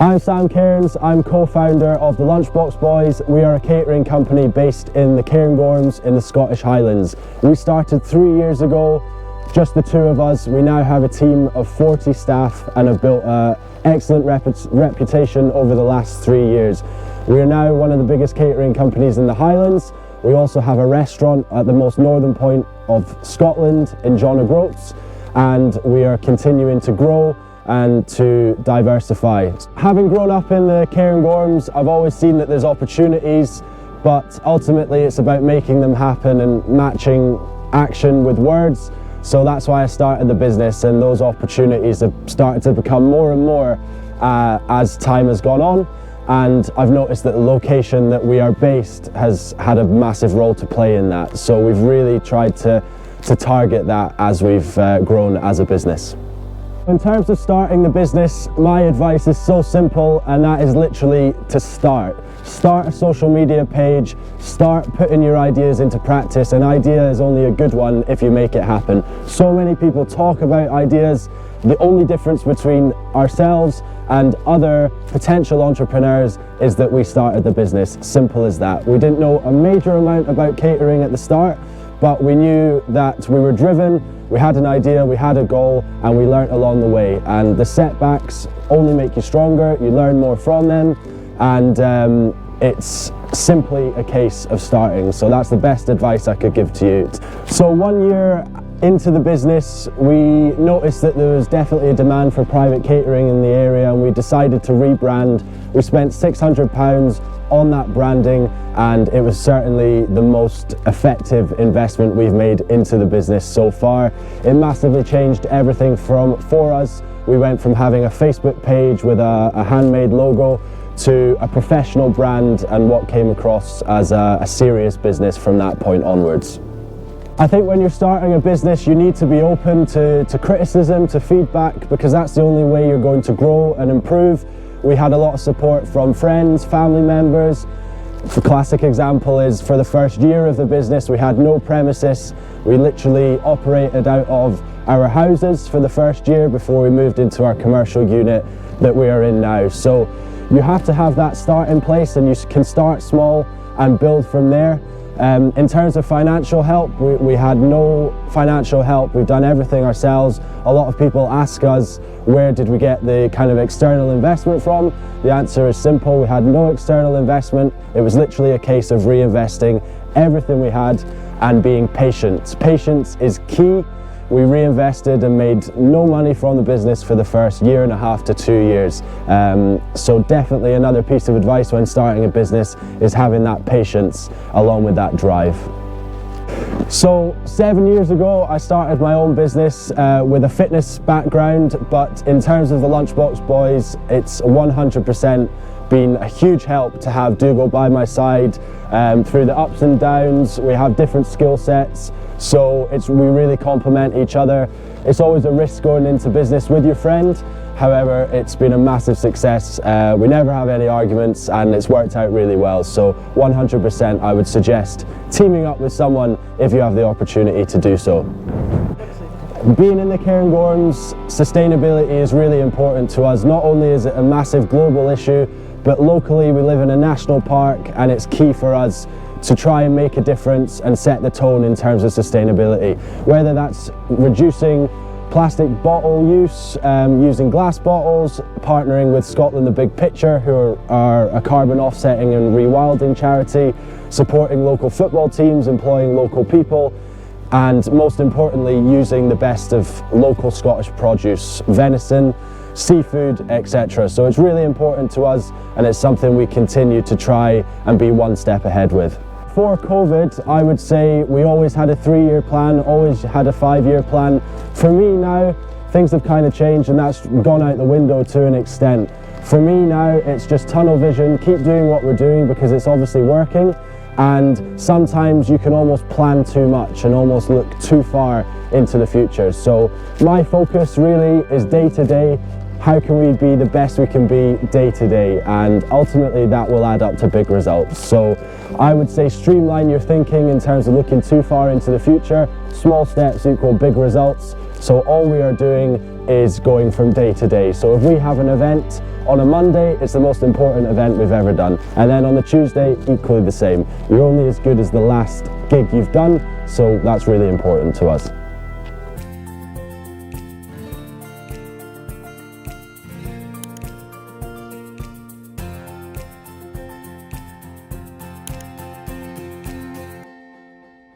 I'm Sam Cairns, I'm co-founder of the Lunchbox Boys. We are a catering company based in the Cairngorms in the Scottish Highlands. We started 3 years ago, just the two of us. We now have a team of 40 staff and have built an excellent reputation over the last 3 years. We are now one of the biggest catering companies in the Highlands. We also have a restaurant at the most northern point of Scotland in John O'Groats, and we are continuing to grow and to diversify. Having grown up in the Cairngorms, I've always seen that there's opportunities, but ultimately it's about making them happen and matching action with words. So that's why I started the business, and those opportunities have started to become more and more as time has gone on. And I've noticed that the location that we are based has had a massive role to play in that. So we've really tried to target that as we've grown as a business. In terms of starting the business, my advice is so simple, and that is literally to start. Start a social media page, start putting your ideas into practice. An idea is only a good one if you make it happen. So many people talk about ideas. The only difference between ourselves and other potential entrepreneurs is that we started the business. Simple as that. We didn't know a major amount about catering at the start, but we knew that we were driven, we had an idea, we had a goal, and we learnt along the way. And the setbacks only make you stronger, you learn more from them, and it's simply a case of starting. So that's the best advice I could give to you. So 1 year into the business, we noticed that there was definitely a demand for private catering in the area, and we decided to rebrand. We spent £600 on that branding, and it was certainly the most effective investment we've made into the business so far. It massively changed everything for us. We went from having a Facebook page with a handmade logo to a professional brand, and what came across as a serious business from that point onwards. I think when you're starting a business, you need to be open to criticism, to feedback, because that's the only way you're going to grow and improve. We had a lot of support from friends, family members. The classic example is for the first year of the business, we had no premises. We literally operated out of our houses for the first year before we moved into our commercial unit that we are in now. So you have to have that start in place, and you can start small and build from there. In terms of financial help, we had no financial help. We've done everything ourselves. A lot of people ask us, where did we get the kind of external investment from? The answer is simple. We had no external investment. It was literally a case of reinvesting everything we had and being patient. Patience is key. We reinvested and made no money from the business for the first 1.5 to 2 years. So definitely another piece of advice when starting a business is having that patience along with that drive. So 7 years ago, I started my own business with a fitness background, but in terms of the Lunchbox Boys, it's 100% been a huge help to have Dougal by my side through the ups and downs. We have different skill sets, so we really complement each other. It's always a risk going into business with your friend. However, it's been a massive success. We never have any arguments, and it's worked out really well. So 100% I would suggest teaming up with someone if you have the opportunity to do so. Being in the Cairngorms, sustainability is really important to us. Not only is it a massive global issue, but locally we live in a national park, and it's key for us to try and make a difference and set the tone in terms of sustainability. Whether that's reducing plastic bottle use, using glass bottles, partnering with Scotland the Big Picture, who are a carbon offsetting and rewilding charity, supporting local football teams, employing local people, and most importantly using the best of local Scottish produce, venison, seafood, etc. So it's really important to us, and it's something we continue to try and be one step ahead with. Before COVID, I would say we always had a 3-year plan, always had a 5-year plan. For me now, things have kind of changed, and that's gone out the window to an extent. For me now, it's just tunnel vision, keep doing what we're doing because it's obviously working, and sometimes you can almost plan too much and almost look too far into the future. So my focus really is day to day. How can we be the best we can be day to day, and ultimately that will add up to big results. So I would say streamline your thinking in terms of looking too far into the future. Small steps equal big results. So all we are doing is going from day to day. So if we have an event on a Monday, it's the most important event we've ever done. And then on the Tuesday, equally the same. You're only as good as the last gig you've done, so that's really important to us.